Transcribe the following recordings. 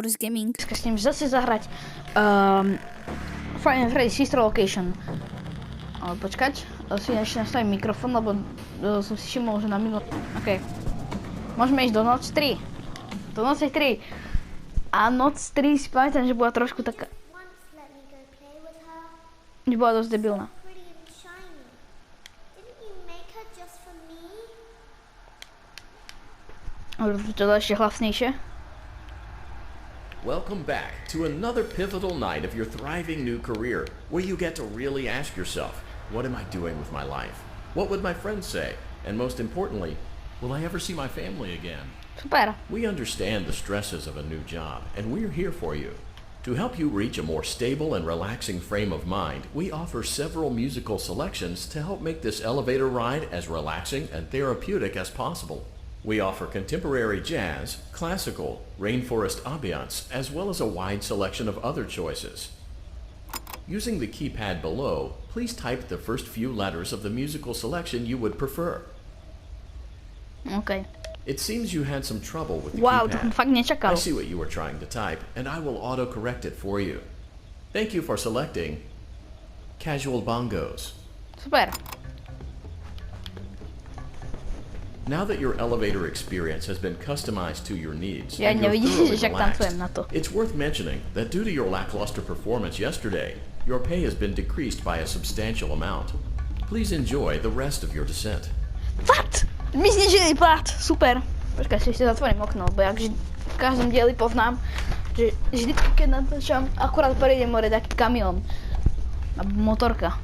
Boris Gaming. Dneska s ním zase zahrať Freddy Sister Location. Ale počkať, si ešte nastavím mikrofón, lebo som si všimol, že na minulý... OK. Môžeme ísť do noc 3. Do noci 3. A noc 3 si pamätám, že bola trošku taká... Že bola dosť debilná. Ale to je ešte hlasnejšie. Welcome back to another pivotal night of your thriving new career, where you get to really ask yourself, what am I doing with my life? What would my friends say? And most importantly, will I ever see my family again? Super. We understand the stresses of a new job, and we're here for you. To help you reach a more stable and relaxing frame of mind, we offer several musical selections to help make this elevator ride as relaxing and therapeutic as possible. We offer contemporary jazz, classical, rainforest ambiance, as well as a wide selection of other choices. Using the keypad below, please type the first few letters of the musical selection you would prefer. OK. It seems you had some trouble with the Wow, keypad. to som fakt nečakal. I see what you were trying to type, and I will auto-correct it for you. Thank you for selecting Casual Bongos. Super. Now that your elevator experience has been customized to your needs, Ja and you're nevidíš, thoroughly že jak tancujem na relaxed, to. it's worth mentioning that due to your lackluster performance yesterday, your pay has been decreased by a substantial amount. Please enjoy the rest of your descent. What? Mi znižili plat. Super. Počkaj, si ešte zatvorím okno, lebo jak v každom dieli poznám, že vždy, keď natáčam, akurát prejde more taký kamión. Alebo motorka.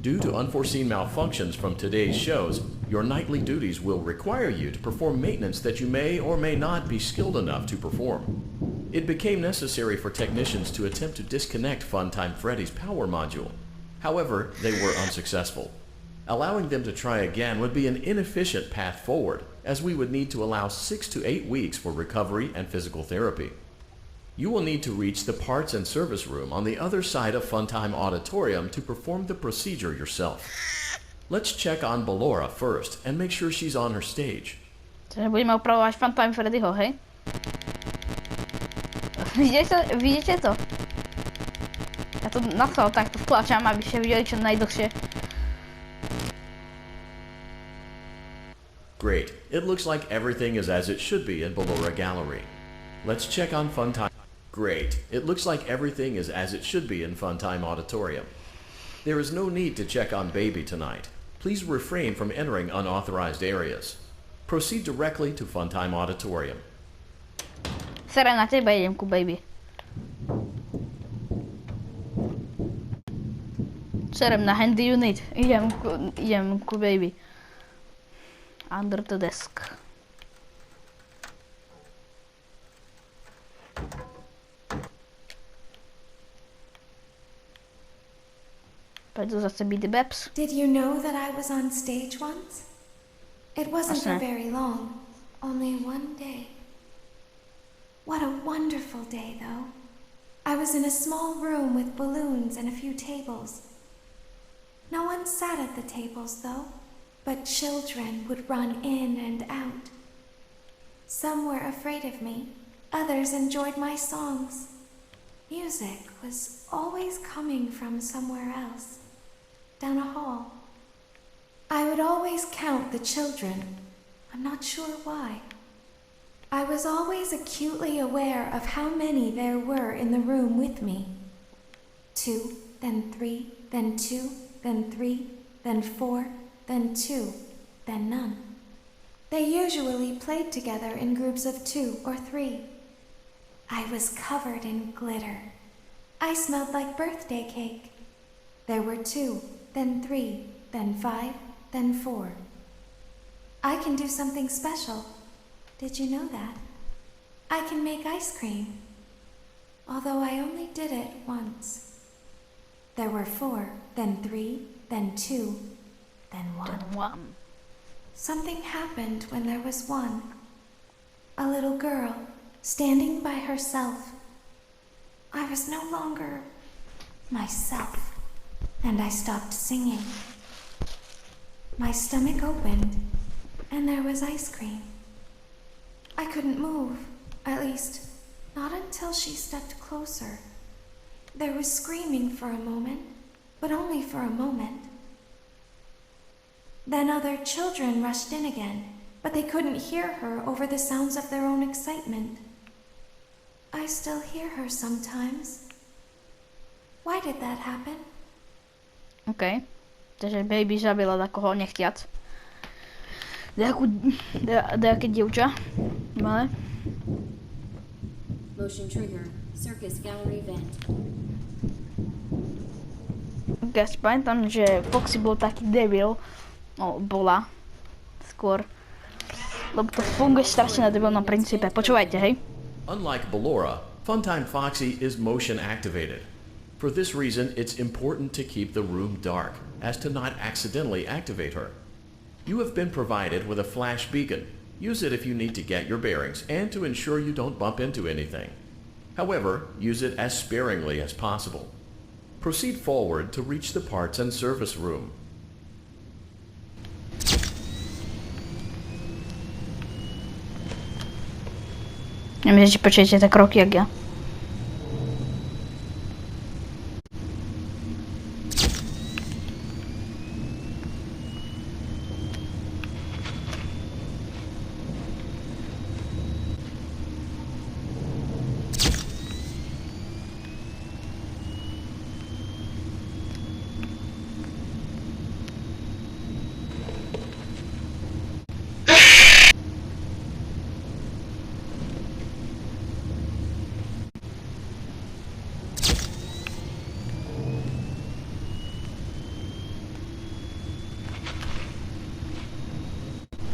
Due to unforeseen malfunctions from today's shows, your nightly duties will require you to perform maintenance that you may or may not be skilled enough to perform. It became necessary for technicians to attempt to disconnect Funtime Freddy's power module. However, they were unsuccessful. Allowing them to try again would be an inefficient path forward, as we would need to allow 6 to 8 weeks for recovery and physical therapy. You will need to reach the parts and service room on the other side of Funtime Auditorium to perform the procedure yourself. Let's check on Ballora first and make sure she's on her stage. Takže budeme opravovať Funtime Freddyho, hej? Vidíte to? Ja to napsal takto vtlačam, aby ste videli čo najdlhšie. Great. It looks like everything is as it should be in Ballora Gallery. Let's check on Funtime. Great. It looks like everything is as it should be in Funtime Auditorium. There is no need to check on Baby tonight. Please refrain from entering unauthorized areas. Proceed directly to Funtime Auditorium. Serem na teba, idem ku Baby. Serem na handy unit, idem ku Baby. Under the desk. Pojďu zase být Babs. Did you know that I was on stage once? It wasn't for very long, only one day. What a wonderful day, though. I was in a small room with balloons and a few tables. No one sat at the tables, though, but children would run in and out. Some were afraid of me, others enjoyed my songs. Music was always coming from somewhere else, down a hall. I would always count the children. I'm not sure why. I was always acutely aware of how many there were in the room with me. 2, then 3, then 2, then 3, then 4, then 2, then none. They usually played together in groups of 2 or 3. I was covered in glitter. I smelled like birthday cake. There were 2, then 3, then 5, then 4. I can do something special. Did you know that? I can make ice cream. Although I only did it once. There were 4, then 3, then 2, then 1. Something happened when there was 1. A little girl, standing by herself. I was no longer myself, and I stopped singing. My stomach opened, and there was ice cream. I couldn't move, at least, not until she stepped closer. There was screaming for a moment, but only for a moment. Then other children rushed in again, but they couldn't hear her over the sounds of their own excitement. I still hear her sometimes. Why did that happen? OK. Takže baby zabila takoho nechtiac. Nejaké dievča. Malé. Motion trigger. Circus gallery vent. Ja si pamätám, že Foxy bol taký debil. No, bola. Skôr. Lebo to funguje strašne na debilnom princípe. Počúvajte, hej. Unlike Ballora, Funtime Foxy is motion activated. For this reason, it's important to keep the room dark, as to not accidentally activate her. You have been provided with a flash beacon. Use it if you need to get your bearings and to ensure you don't bump into anything. However, use it as sparingly as possible. Proceed forward to reach the parts and service room. Neviem, či počujete tie kroky, jak ja.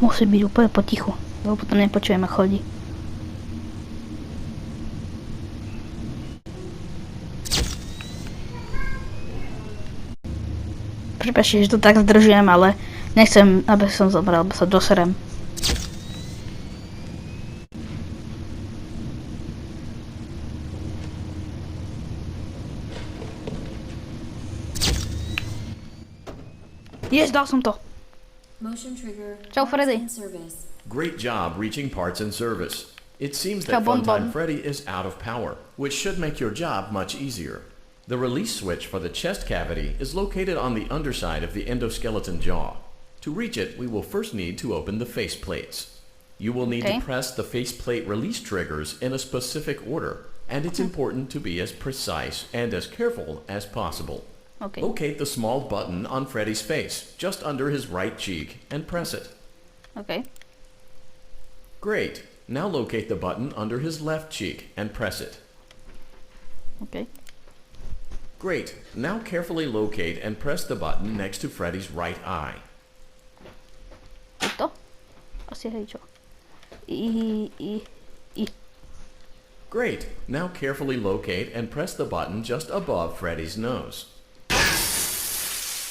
Musí byť úplne potichu, lebo potom nepočujeme chodí. Prepáčte, že to tak zdržujem, ale nechcem, aby som zobral, lebo sa doserem. Yes, dal som to. Motion trigger. Ciao, Freddy. Service. Great job reaching parts and service. It seems Ciao, that Bon Funtime Bon. Freddy is out of power, which should make your job much easier. The release switch for the chest cavity is located on the underside of the endoskeleton jaw. To reach it, we will first need to open the face plates. You will need to press the faceplate release triggers in a specific order, and it's important to be as precise and as careful as possible. Okay. Locate the small button on Freddy's face, just under his right cheek, and press it. Okay. Great. Now locate the button under his left cheek and press it. Okay. Great. Now carefully locate and press the button next to Freddy's right eye. To? Asi hej, čo? Great. Now carefully locate and press the button just above Freddy's nose.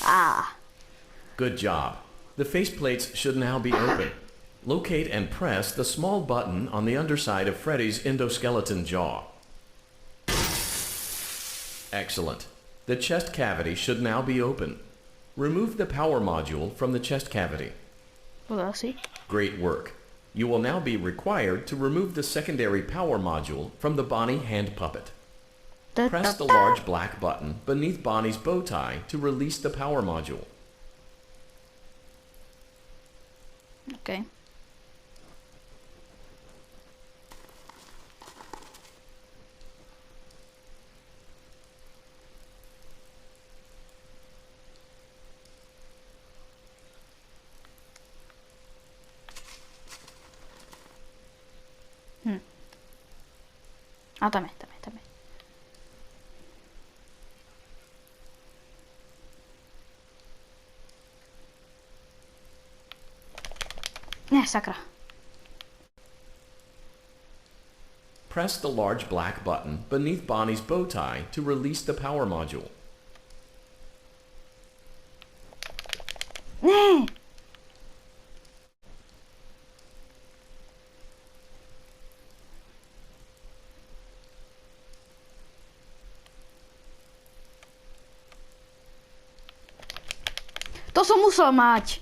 Ah. Good job. The faceplates should now be open. Locate and press the small button on the underside of Freddy's endoskeleton jaw. Excellent. The chest cavity should now be open. Remove the power module from the chest cavity. Well, asi. Great work. You will now be required to remove the secondary power module from the Bonnie hand puppet. Press the large black button beneath Bonnie's bow tie to release the power module. Okay. A tam je. Ne, sakra. Press the large black button beneath Bonnie's bow tie to release the power module. Ne! To som musel mať.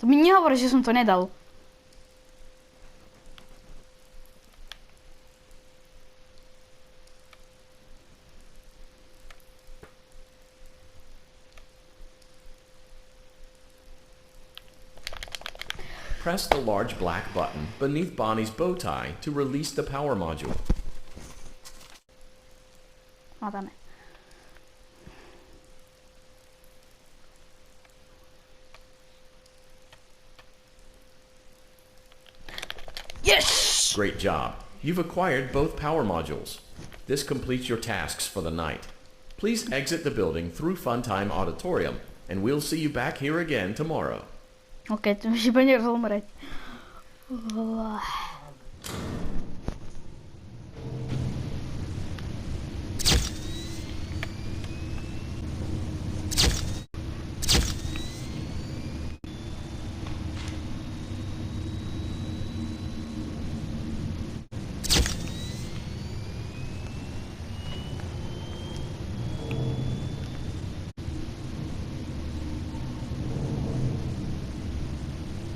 To mi nehovor, že som to nedal. Press the large black button beneath Bonnie's bow tie to release the power module. Hádame. Yes! Great job. You've acquired both power modules. This completes your tasks for the night. Please exit the building through Funtime Auditorium, and we'll see you back here again tomorrow. Ok, to už bude rozumrieť.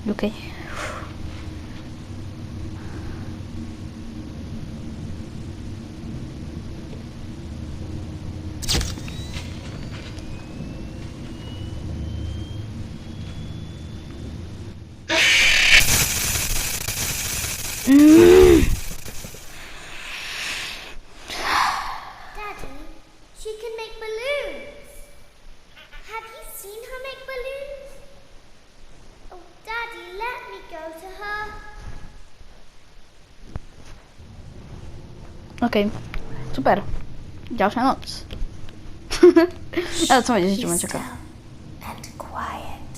Okay. Daddy, she can make balloons. Have you seen her make balloons? Oh, Daddy, let me go to her. OK, super. Ďalšia noc. Ale co będzie, Be że czeka. still and quiet.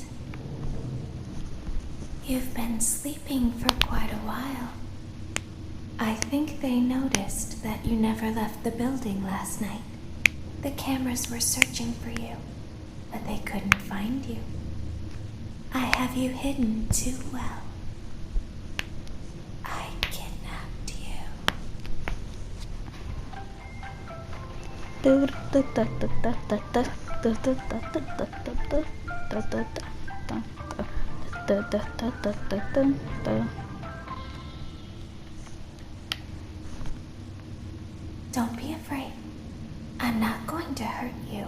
You've been sleeping for quite a while. I think they noticed that you never left the building last night. The cameras were searching for you, but they couldn't find you. I have you hidden too well. I kidnapped you. Don't be afraid. I'm not going to hurt you.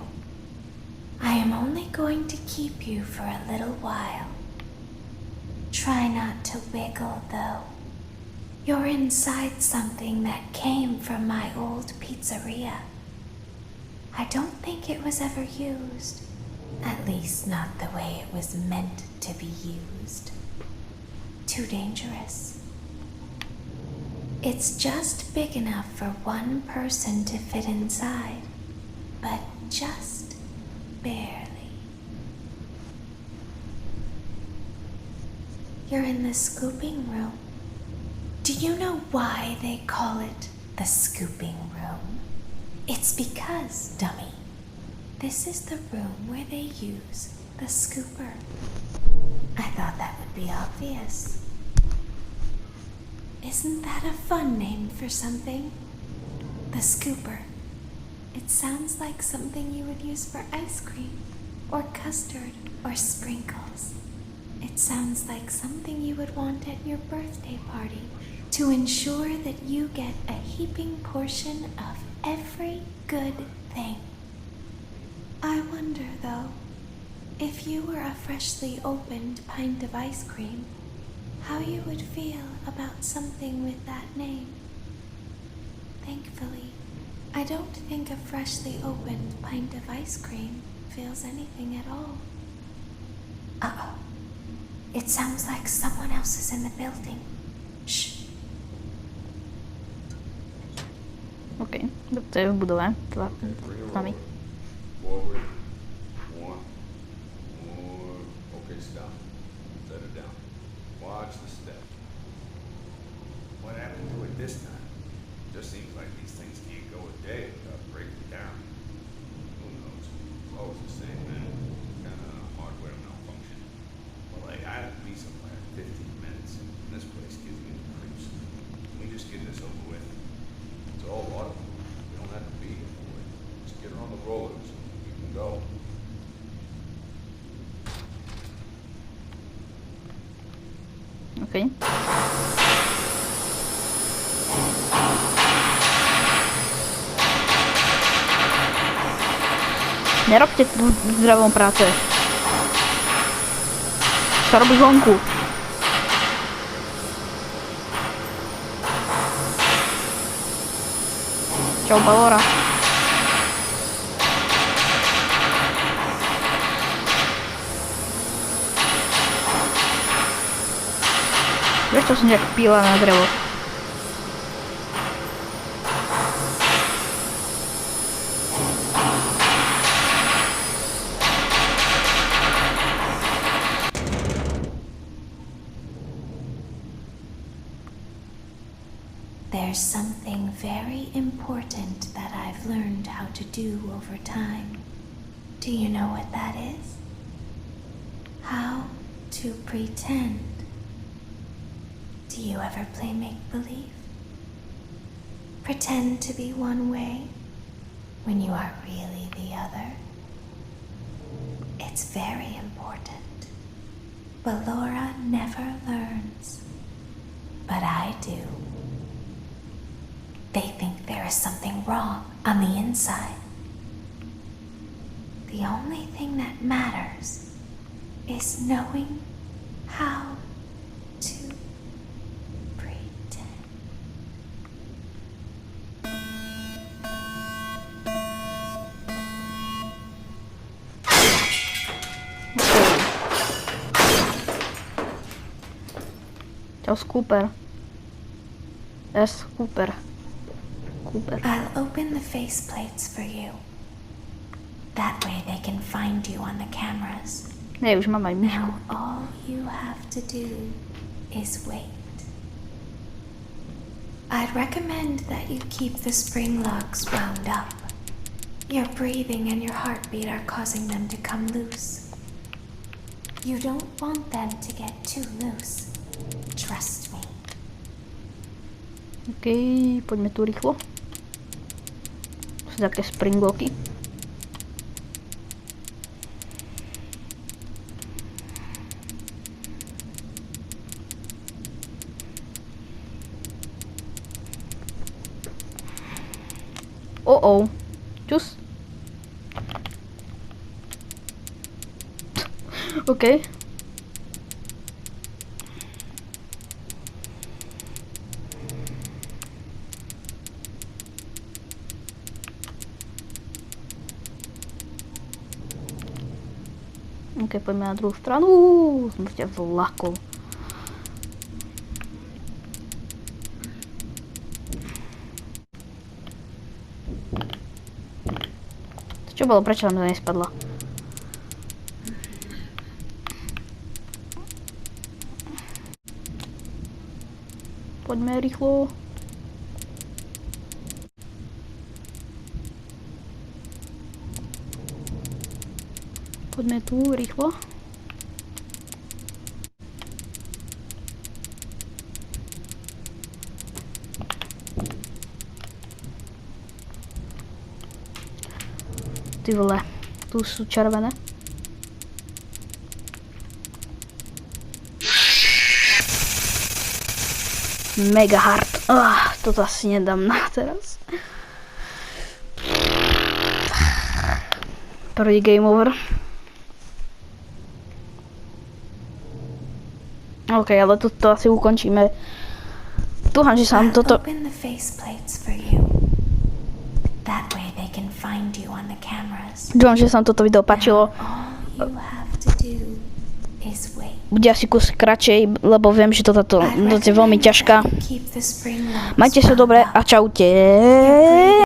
I am only going to keep you for a little while. Try not to wiggle, though. You're inside something that came from my old pizzeria. I don't think it was ever used. At least not the way it was meant to be used. Too dangerous. It's just big enough for one person to fit inside, but just barely. You're in the scooping room. Do you know why they call it the scooping room? It's because, dummy, this is the room where they use the scooper. I thought that would be obvious. Isn't that a fun name for something? The scooper. It sounds like something you would use for ice cream, or custard, or sprinkles. It sounds like something you would want at your birthday party to ensure that you get a heaping portion of every good thing. I wonder, though, if you were a freshly opened pint of ice cream, how you would feel about something with that name. Thankfully, I don't think a freshly opened pint of ice cream feels anything at all. Uh-oh. It sounds like someone else is in the building. Shh. OK, to je v budove. Dva s nami. Forward. One. More. Okay, stop. Set it down. Watch the step. What happened to it this time? Just seems like these things can't go a day without breaking down. Who knows? It's always the same, man. Kind of hardware malfunction. Well, hey, I have to be somewhere in 15 minutes, and this place gives me the creeps. Can we just get this over with? It's all audible. We don't have to be here for it. Just get her on the rollers, and we can go. OK. Nerobte tu zdravom práce. Sa robí vonku. Čau, Balora. Vieš, čo som nejak píla na drevo? There's something very important that I've learned how to do over time. Do you know what that is? How to pretend. Do you ever play make-believe? Pretend to be one way when you are really the other. It's very important. But Laura never learns. But I do. They think there is something wrong on the inside. The only thing that matters is knowing how to pretend. Čau, Cooper. S. Cooper. I'll open the faceplates for you. That way they can find you on the cameras. Nie, už mám aj myšku. Now all you have to do is wait. I'd recommend that you keep the spring locks wound up. Your breathing and your heartbeat are causing them to come loose. You don't want them to get too loose. Trust me. OK, poďme tu rýchlo. Sú také springlocky. Čus. OK. OK, poďme na druhú stranu. Som sa zlakol. Čo bolo? Prečo nám to nespadlo? Poďme rýchlo. Poďme tu rýchlo. Ty vole, tu sú červené. Mega hard. Toto asi nedám na teraz. Prvý game over. OK, ale toto asi ukončíme. Dúfam, že sa vám toto... Dúfam, že sa vám toto video páčilo. Bude asi kus kratšej, lebo viem, že toto je veľmi ťažká. Majte sa dobre a čaute.